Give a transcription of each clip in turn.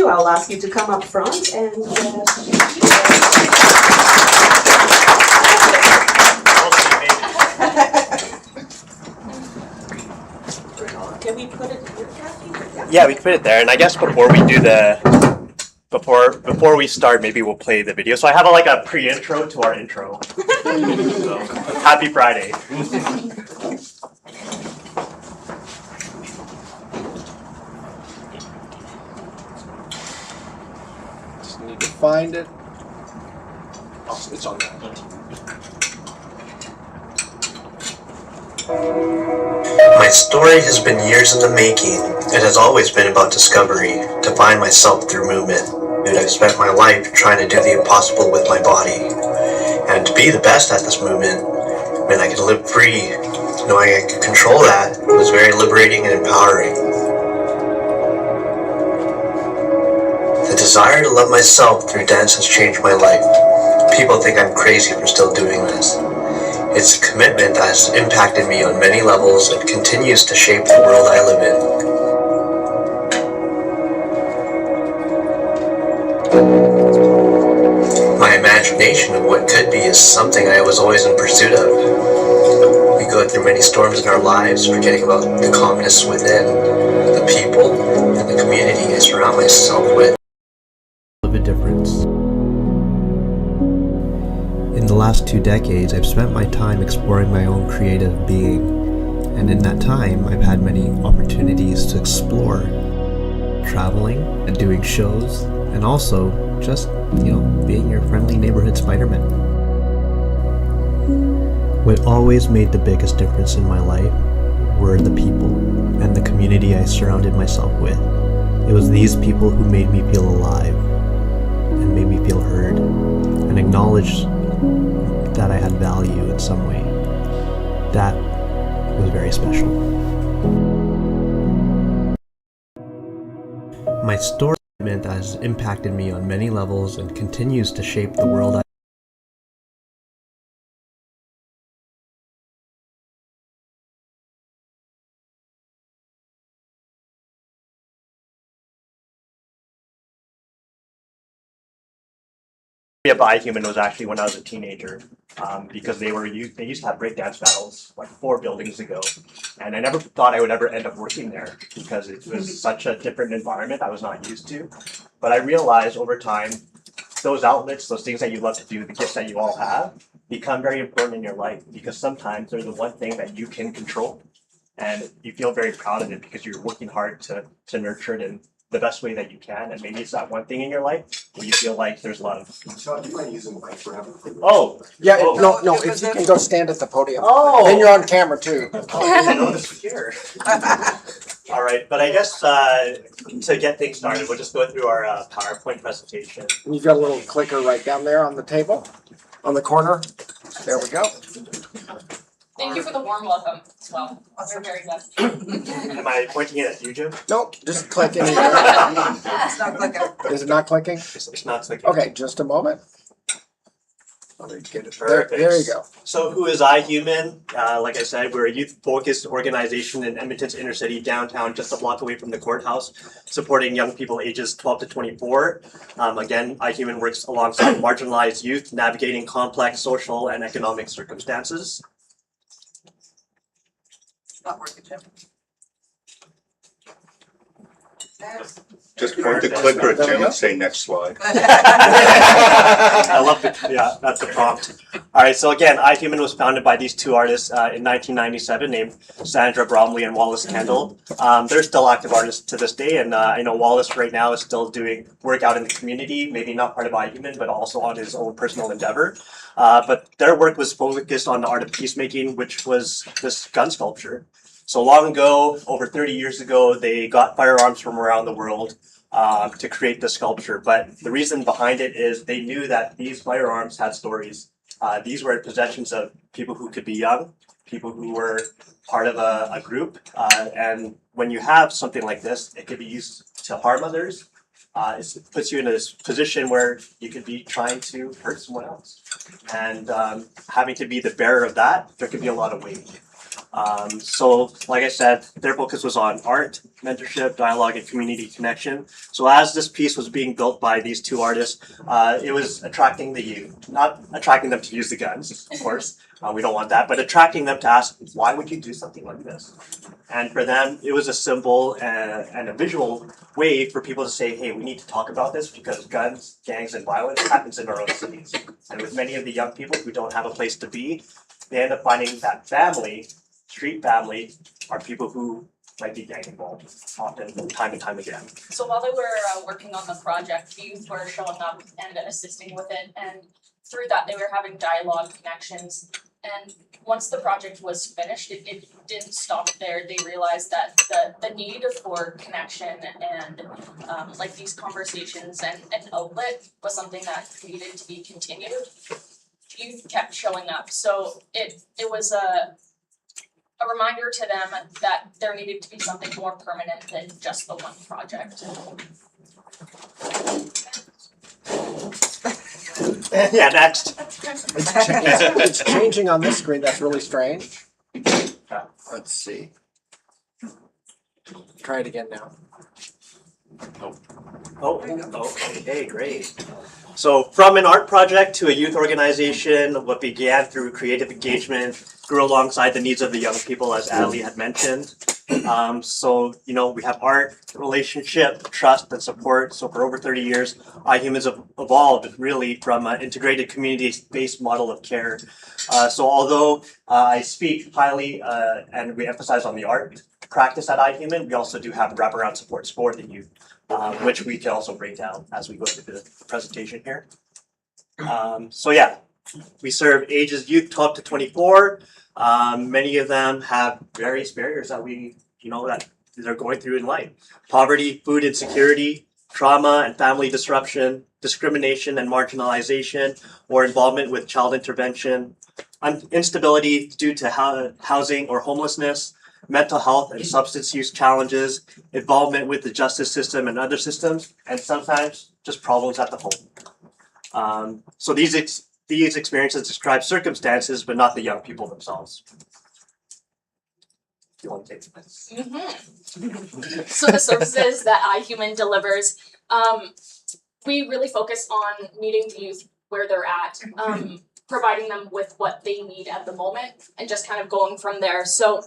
to, I'll ask you to come up front and can we put it here, Kathy? Yeah, we can put it there. And I guess before we do before we start, maybe we'll play the video. So I have like a pre-intro to our intro. So, happy Friday. Just need to find it. Oh, it's on that. My story has been years in the making. It has always been about discovery, to find myself through movement. And I've spent my life trying to do the impossible with my body. And to be the best at this movement meant I could live free. Knowing I could control that was very liberating and empowering. The desire to love myself through dance has changed my life. People think I'm crazy for still doing this. It's a commitment that has impacted me on many levels and continues to shape the world I live in. My imagination of what could be is something I was always in pursuit of. We go through many storms in our lives, forgetting about the calmness within, the people, and the community I surround myself with. Of a difference. In the last 2 decades, I've spent my time exploring my own creative being, and in that time, I've had many opportunities to explore, traveling and doing shows, and also just, being your friendly neighborhood Spider-Man. What always made the biggest difference in my life were the people and the community I surrounded myself with. It was these people who made me feel alive and made me feel heard and acknowledged that I had value in some way. That was very special. My story has impacted me on many levels and continues to shape the world I Up iHuman was actually when I was a teenager, because they used to have breakdance battles like 4 buildings ago, and I never thought I would ever end up working there because it was such a different environment I was not used to. But I realized over time, those outlets, those things that you love to do, the gifts that you all have, become very important in your life because sometimes they're the one thing that you can control, and you feel very proud of it because you're working hard to nurture it in the best way that you can, and maybe it's that one thing in your life where you feel like there's love. So do you mind using the mic for having a quick Yeah, no, if you can go stand at the podium. Oh! Then you're on camera too. I didn't know this was here. All right, but I guess to get things started, we'll just go through our PowerPoint presentation. You've got a little clicker right down there on the table, on the corner. There we go. Thank you for the warm welcome as well. We're very blessed. Am I pointing it at you, Jim? Nope, just click anywhere. It's not clicking. Is it not clicking? It's not clicking. Okay, just a moment. Let me get it. Perfect. There you go. So who is iHuman? Like I said, we're a youth-focused organization in Edmonton's inner city downtown, just a block away from the courthouse, supporting young people ages 12 to 24. Again, iHuman works alongside marginalized youth, navigating complex social and economic circumstances. Not working, Jim. Just point the clicker at Jim and say next slide. I love it. Yeah, that's the prompt. All right, so again, iHuman was founded by these 2 artists in 1997 named Sandra Bromley and Wallace Kendall. They're still active artists to this day, and I know Wallace right now is still doing work out in the community, maybe not part of iHuman, but also on his own personal endeavor. But their work was focused on the art of peacemaking, which was this gun sculpture. So long ago, over 30 years ago, they got firearms from around the world to create the sculpture. But the reason behind it is they knew that these firearms had stories. These were possessions of people who could be young, people who were part of a group. And when you have something like this, it could be used to harm others. It puts you in a position where you could be trying to hurt someone else. And having to be the bearer of that, there could be a lot of weight. So, like I said, their focus was on art, mentorship, dialogue, and community connection. So, as this piece was being built by these two artists, it was attracting the youth, not attracting them to use the guns, of course. We don't want that, but attracting them to ask, why would you do something like this? And for them, it was a symbol and a visual way for people to say, hey, we need to talk about this because guns, gangs, and violence happens in our own cities. And with many of the young people who don't have a place to be, they end up finding that family, street family, are people who might be gang involved, often, time and time again. So while they were working on the project, the youth were showing up and assisting with it, and through that they were having dialogue connections. And once the project was finished, it didn't stop there. They realized that the need for connection and like these conversations and an outlet was something that needed to be continued. Youth kept showing up, so it was a reminder to them that there needed to be something more permanent than just the one project. Yeah, next. It's changing on this screen. That's really strange. Let's see. Try it again now. Okay, great. So from an art project to a youth organization, what began through creative engagement grew alongside the needs of the young people, as Ali had mentioned. So, we have art, relationship, trust, and support. So for over 30 years, iHuman's evolved really from an integrated community-based model of care. So although I speak highly and we emphasize on the art practice at iHuman, we also do have wraparound supports for the youth, which we can also break down as we go through the presentation here. We serve ages youth 12 to 24. Many of them have various barriers that that they're going through in life. Poverty, food insecurity, trauma and family disruption, discrimination and marginalization, or involvement with child intervention, instability due to housing or homelessness, mental health and substance use challenges, involvement with the justice system and other systems, and sometimes just problems at the home. So these experiences describe circumstances, but not the young people themselves. Do you want to take this? So the services that iHuman delivers, we really focus on meeting the youth where they're at, providing them with what they need at the moment, and just kind of going from there. So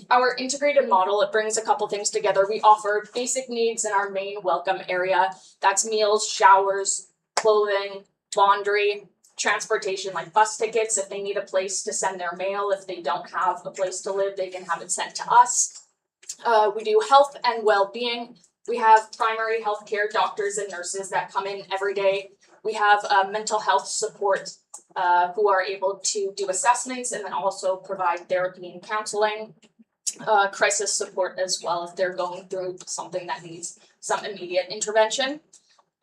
our integrated model, it brings a couple things together. We offer basic needs in our main welcome area. That's meals, showers, clothing, laundry, transportation like bus tickets if they need a place to send their mail. If they don't have a place to live, they can have it sent to us. We do health and well-being. We have primary health care doctors and nurses that come in every day. We have mental health support who are able to do assessments and then also provide therapy and counseling. Crisis support as well if they're going through something that needs some immediate intervention.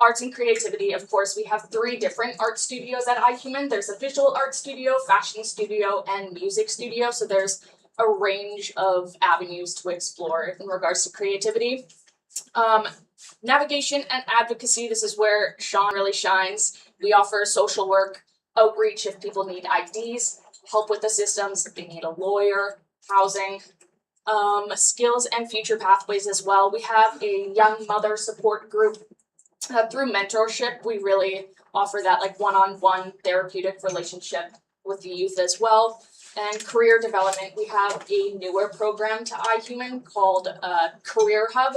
Arts and creativity, of course, we have 3 different art studios at iHuman. There's a visual art studio, fashion studio, and music studio. So there's a range of avenues to explore in regards to creativity. Navigation and advocacy, this is where Sean really shines. We offer social work, outreach if people need IDs, help with the systems if they need a lawyer, housing, skills and future pathways as well. We have a young mother support group. Through mentorship, we really offer that like one-on-one therapeutic relationship with the youth as well. And career development, we have a newer program to iHuman called Career Hub.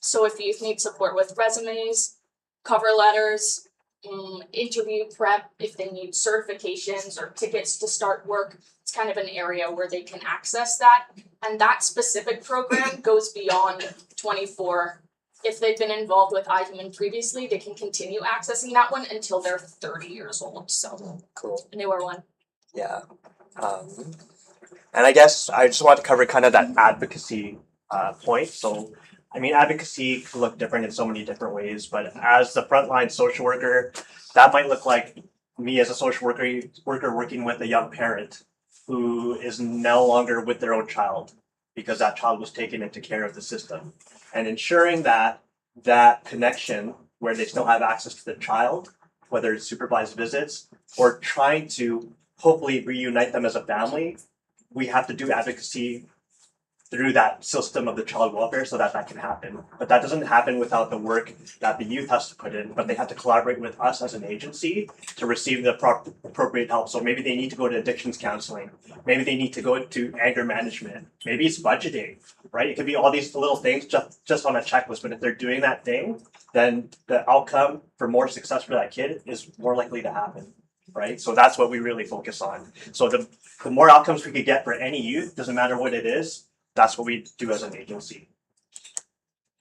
So if youth need support with resumes, cover letters, interview prep, if they need certifications or tickets to start work, it's kind of an area where they can access that. And that specific program goes beyond 24. If they've been involved with iHuman previously, they can continue accessing that one until they're 30 years old. So Cool. a newer one. Yeah. And I guess I just want to cover kind of that advocacy point. So, advocacy can look different in so many different ways, but as the frontline social worker, that might look like me as a social worker working with a young parent who is no longer with their own child because that child was taken into care of the system, and ensuring that connection where they still have access to the child, whether it's supervised visits or trying to hopefully reunite them as a family, we have to do advocacy through that system of the child welfare so that can happen. But that doesn't happen without the work that the youth has to put in, but they have to collaborate with us as an agency to receive the appropriate help. So maybe they need to go to addictions counseling. Maybe they need to go to anger management. Maybe it's budgeting, right? It could be all these little things just on a checklist, but if they're doing that thing, then the outcome for more success for that kid is more likely to happen, right? So that's what we really focus on. So the more outcomes we could get for any youth, doesn't matter what it is, that's what we do as an agency.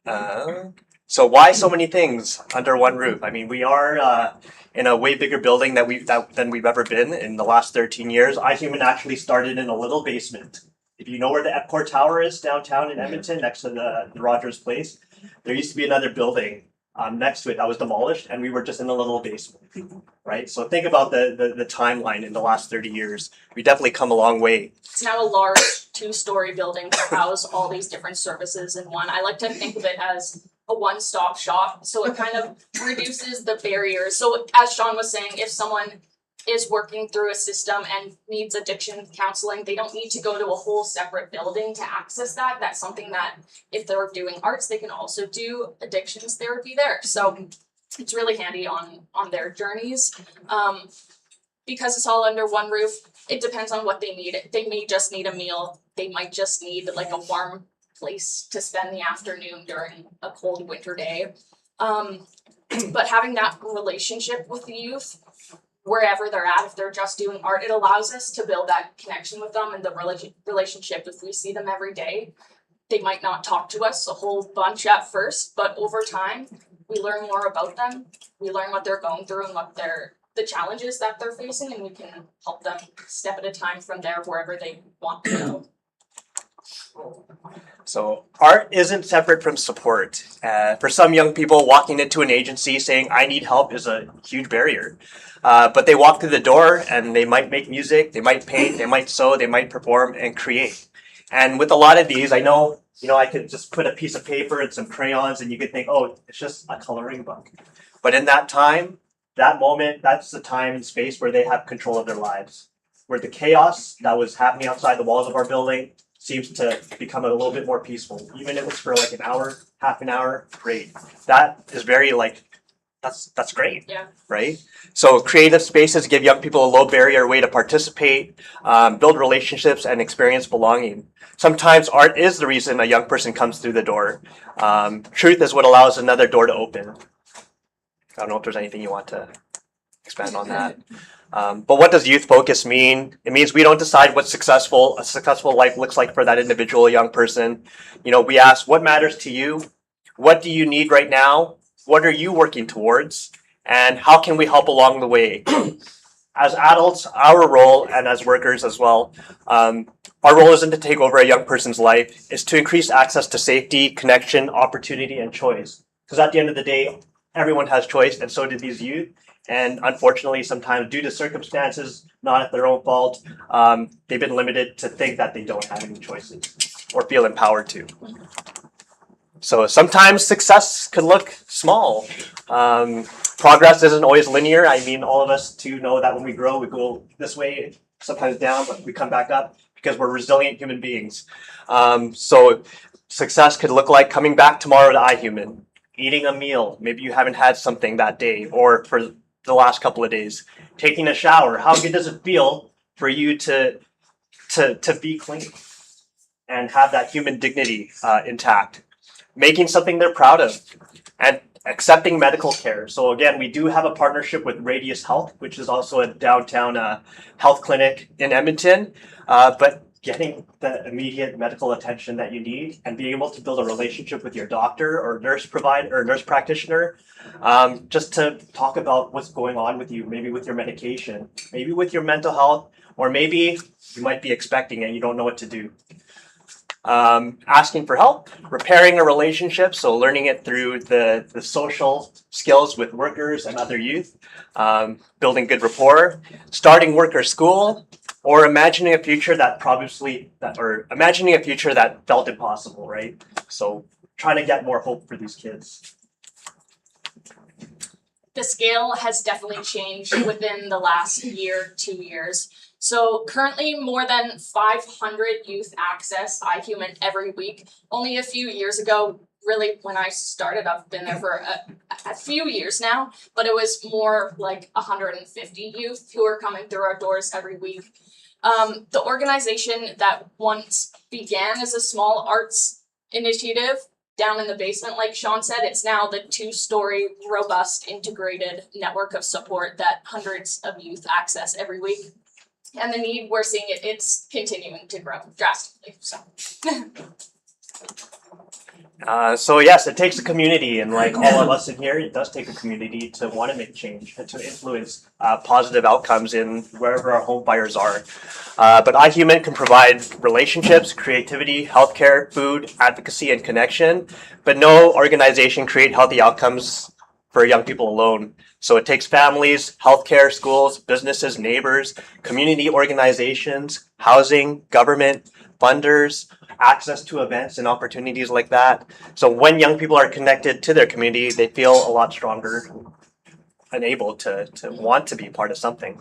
So why so many things under one roof? I mean, we are in a way bigger building than we've ever been in the last 13 years. iHuman actually started in a little basement. If you know where the Epcot Tower is downtown in Edmonton, next to the Rogers Place, there used to be another building next to it that was demolished, and we were just in a little basement, right? So think about the timeline in the last 30 years. We definitely come a long way. It's now a large 2-story building to house all these different services in one. I like to think of it as a one-stop shop, so it kind of reduces the barriers. So as Sean was saying, if someone is working through a system and needs addiction counseling, they don't need to go to a whole separate building to access that. That's something that if they're doing arts, they can also do addictions therapy there. So it's really handy on their journeys. Because it's all under one roof, it depends on what they need. They may just need a meal. They might just need like a warm place to spend the afternoon during a cold winter day. But having that relationship with the youth, wherever they're at, if they're just doing art, it allows us to build that connection with them and the relationship. If we see them every day, they might not talk to us a whole bunch at first, but over time, we learn more about them. We learn what they're going through and what the challenges that they're facing, and we can help them step at a time from there wherever they want to go. So art isn't separate from support. For some young people, walking into an agency saying, I need help is a huge barrier. But they walk through the door and they might make music, they might paint, they might sew, they might perform and create. And with a lot of these, I know, I could just put a piece of paper and some crayons and you could think, oh, it's just a coloring book. But in that time, that moment, that's the time and space where they have control of their lives. Where the chaos that was happening outside the walls of our building seems to become a little bit more peaceful. Even if it's for like an hour, half an hour, great. That is very that's great. Yeah. Right? So creative spaces give young people a low barrier way to participate, build relationships, and experience belonging. Sometimes art is the reason a young person comes through the door. Truth is what allows another door to open. I don't know if there's anything you want to expand on that. But what does youth focus mean? It means we don't decide what a successful life looks like for that individual young person. We ask, what matters to you? What do you need right now? What are you working towards? And how can we help along the way? As adults, our role, and as workers as well, our role isn't to take over a young person's life. It's to increase access to safety, connection, opportunity, and choice. Because at the end of the day, everyone has choice, and so do these youth. And unfortunately, sometimes due to circumstances, not at their own fault, they've been limited to think that they don't have any choices or feel empowered to. So sometimes success could look small. Progress isn't always linear. I mean, all of us too know that when we grow, we go this way, sometimes down, but we come back up because we're resilient human beings. So success could look like coming back tomorrow to iHuman, eating a meal. Maybe you haven't had something that day or for the last couple of days. Taking a shower. How good does it feel for you to be clean and have that human dignity intact? Making something they're proud of and accepting medical care. So again, we do have a partnership with Radius Health, which is also a downtown health clinic in Edmonton. But getting the immediate medical attention that you need and being able to build a relationship with your doctor or nurse provider or nurse practitioner, just to talk about what's going on with you, maybe with your medication, maybe with your mental health, or maybe you might be expecting and you don't know what to do. Asking for help, repairing a relationship, so learning it through the social skills with workers and other youth, building good rapport, starting work or school, or imagining a future that felt impossible, right? So trying to get more hope for these kids. The scale has definitely changed within the last year, 2 years. So currently more than 500 youth access iHuman every week. Only a few years ago, really when I started, I've been there for a few years now, but it was more like 150 youth who are coming through our doors every week. The organization that once began as a small arts initiative down in the basement, like Sean said, it's now the 2-story, robust, integrated network of support that hundreds of youth access every week. And the need, we're seeing it's continuing to grow drastically, so. So yes, it takes a community, and like all of us in here, it does take a community to want to make change and to influence positive outcomes in wherever our home buyers are. But iHuman can provide relationships, creativity, healthcare, food, advocacy, and connection. But no organization create healthy outcomes for young people alone. So it takes families, healthcare, schools, businesses, neighbors, community organizations, housing, government, funders, access to events and opportunities like that. So when young people are connected to their community, they feel a lot stronger and able to want to be part of something.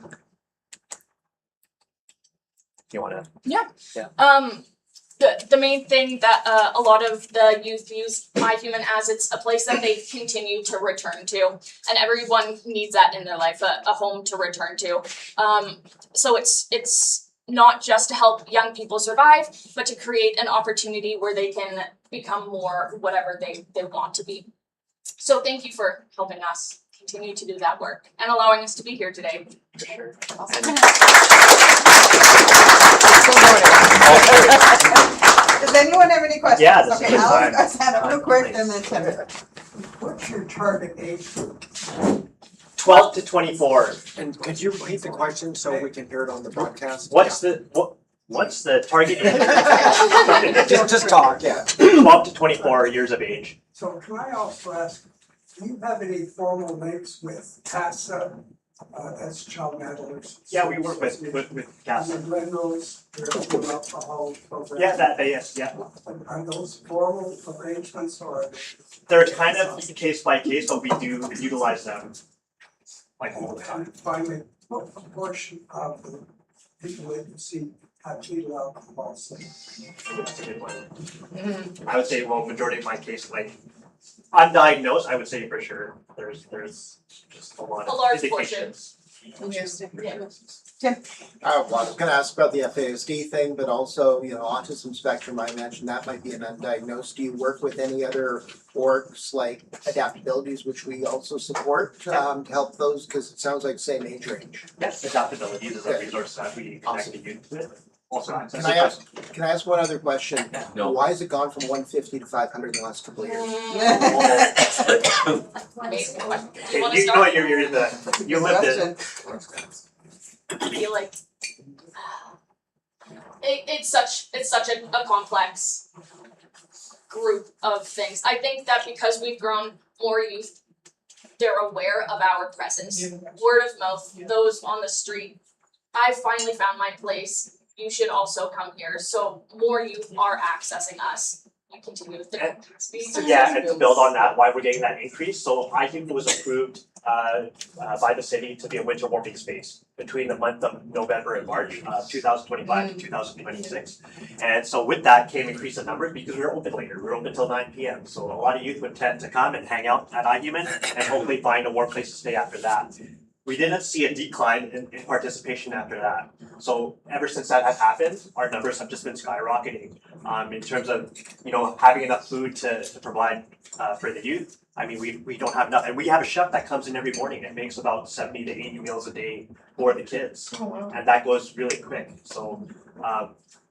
You want to? Yeah. The main thing that a lot of the youth use iHuman as, it's a place that they continue to return to, and everyone needs that in their life, a home to return to. So it's not just to help young people survive, but to create an opportunity where they can become more whatever they want to be. So thank you for helping us continue to do that work and allowing us to be here today. For sure. Does anyone have any questions? Yeah, this is Okay, good time. I'll stand up real quick and then Tim. What's your target age group? 12 to 24. And could you repeat the question so we can hear it on the broadcast? What's the target age? Just talk, yeah. 12 to 24 years of age. So can I also ask, do you have any formal links with CASA, that's child adolescents? Yeah, we work with And CASA. the Glenrose, their alcohol program? Yeah, yes, yeah. Are those formal arrangements or? They're kind of case by case, but we do utilize them like all the time. And finally, what proportion of the people that you see have fetal alcohol? That's a good one. I would say, well, majority of my case, like undiagnosed, I would say for sure. There's just a lot A of large indications. Interesting. Yeah. Well, I was going to ask about the FASD thing, but also, autism spectrum, I imagine that might be an undiagnosed. Do you work with any other orgs like adaptabilities, which we also support, to help those? Because it sounds like same age range. Yes, adaptability is a resource that we connect the youth with. Also access. Can I ask one other question? No. Why has it gone from 150 to 500 in the last couple of years? Amazing question. Okay, You wanna you know start? what, you're in the, you lived it. I feel like it's such a complex group of things. I think that because we've grown more youth, they're aware of our presence. Word of mouth, those on the street. I finally found my place. You should also come here. So more youth are accessing us. We continue with the capacity. So yeah, and to build on that, why we're getting that increase, so I think it was approved by the city to be a winter warming space between the month of November and March 2025 to 2026. And so with that came increase in numbers because we were open later. We were open until 9 p.m. So a lot of youth would tend to come and hang out at iHuman and hopefully find a warm place to stay after that. We didn't see a decline in participation after that. So ever since that has happened, our numbers have just been skyrocketing. In terms of having enough food to provide for the youth. I mean, we don't have enough, and we have a chef that comes in every morning and makes about 70 to 80 meals a day for the kids, and that goes really quick. So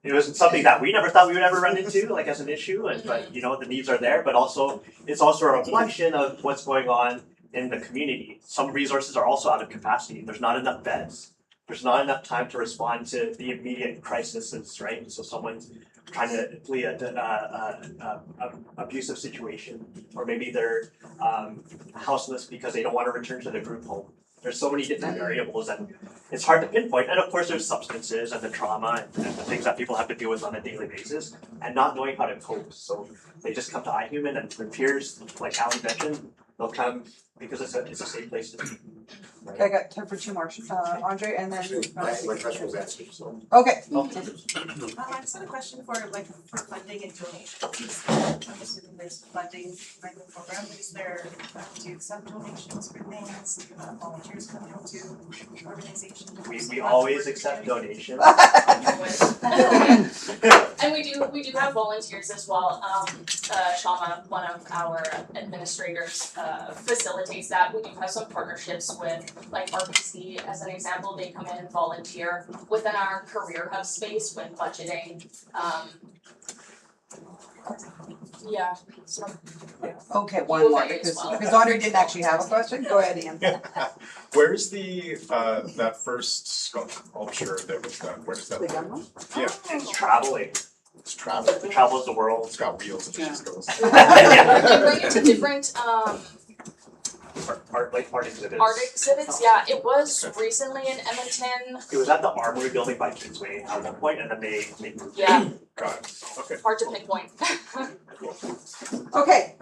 it was something that we never thought we would ever run into, like as an issue. But the needs are there, but also it's also a reflection of what's going on in the community. Some resources are also out of capacity. There's not enough beds. There's not enough time to respond to the immediate crises, right? So someone's trying to flee a abusive situation, or maybe they're houseless because they don't want to return to their group home. There's so many different variables, and it's hard to pinpoint. And of course, there's substances and the trauma and the things that people have to deal with on a daily basis, and not knowing how to cope. So they just come to iHuman, and their peers, like Alan mentioned, they'll come because it's a safe place to be. Okay, I got time for two more, Andre, and then. My question was answered, so. Okay, I just had a question for funding and donations. I'm assuming there's funding like the program. Is there, do you accept donations for things? Volunteers coming out to organizations? We always accept donations. And we do have volunteers as well. Shama, one of our administrators, facilitates that. We do have some partnerships with like RPC as an example. They come in and volunteer within our career hub space with budgeting. Yeah. So okay, one more, Well, because Andre didn't actually have a question, go ahead, Ian. Where's the that first sculpture that was done? Where does that? The gun one? Yeah, It's traveling. it's travel. It travels the world. It's got wheels and it just goes. they bring it to different Art exhibits. art exhibits. Yeah, it was recently in Edmonton. It was at the Armory building by Kingsway at one point, and then they moved. Yeah, Got it. Okay. hard to pinpoint. Okay,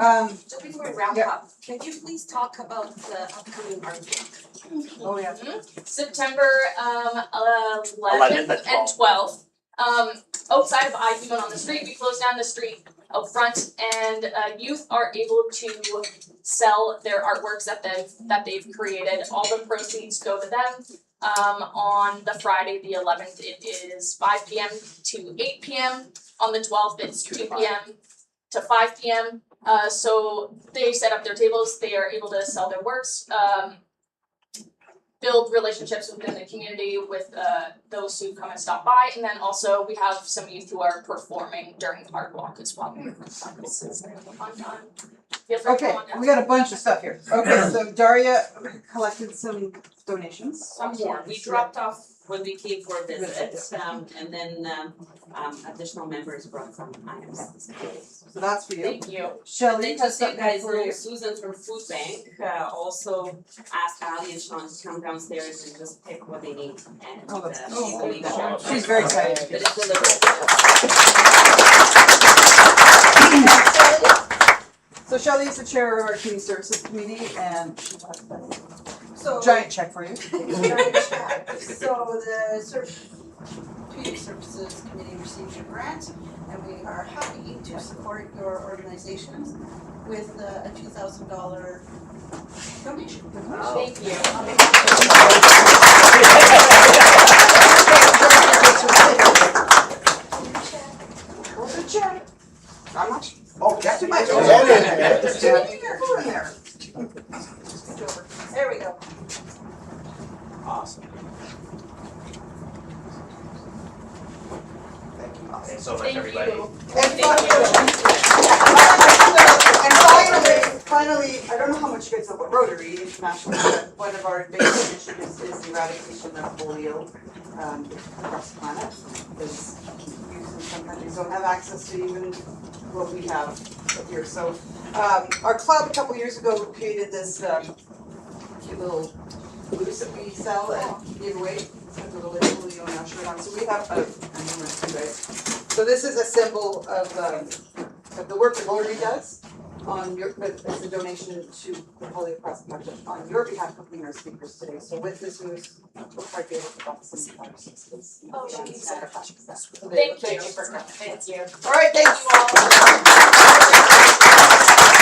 Just before we wrap Yeah. up, can you please talk about the upcoming art walk? oh yeah. September 11th 11th and and 12th. Outside of iHuman on the street, we close down the street out front, and youth are able to sell their artworks that they've created. All the proceeds go to them. On the Friday, the 11th, it is 5 p.m. to 8 p.m. On the 12th, it's 2 p.m. to 5 p.m. So they set up their tables. They are able to sell their works. Build relationships within the community with those who come and stop by, and then also we have some youth who are performing during the art walk as well. This is a fun time. Feel free to Okay, come on down. we got a bunch of stuff here. Okay, so Daria collected some donations. Some more, we dropped off when we came for a visit, and then additional members brought some items. So that's for you. Thank you. And Shelley then has just so you something guys for know, you. Susan from Food Bank also asked Ali and Sean to come downstairs and just pick what they need, and Oh, that's- she will leave it. She's very excited. But it's delivered. So Shelley is the chair of our community services committee, and she has a So, giant check for you. so the Community Services Committee received your grant, and we are happy to support your organizations with a $2,000 donation. Thank you. Where's the check? Not much? Oh, yeah. Too much. Oh, yeah. Just too many people in there. There we go. Awesome. Thanks so much, Thank everybody. you. And finally, I don't know how much you guys know about Rotary International, but one of our biggest initiatives is the eradication of polio across the planet. Because youth in some countries don't have access to even what we have here. So our club a couple years ago created this cute little boots that we sell and give away. It's got the little polio on our shirt on. So we have a number of you guys. So this is a symbol of the work that Rotary does on your, as a donation to the Polio Cross Project on your behalf of being our speakers today. So with this news, we'll try to be able to drop some flowers. Oh, Thank Thank you for coming. Thank you. All right, thanks. Thank you all.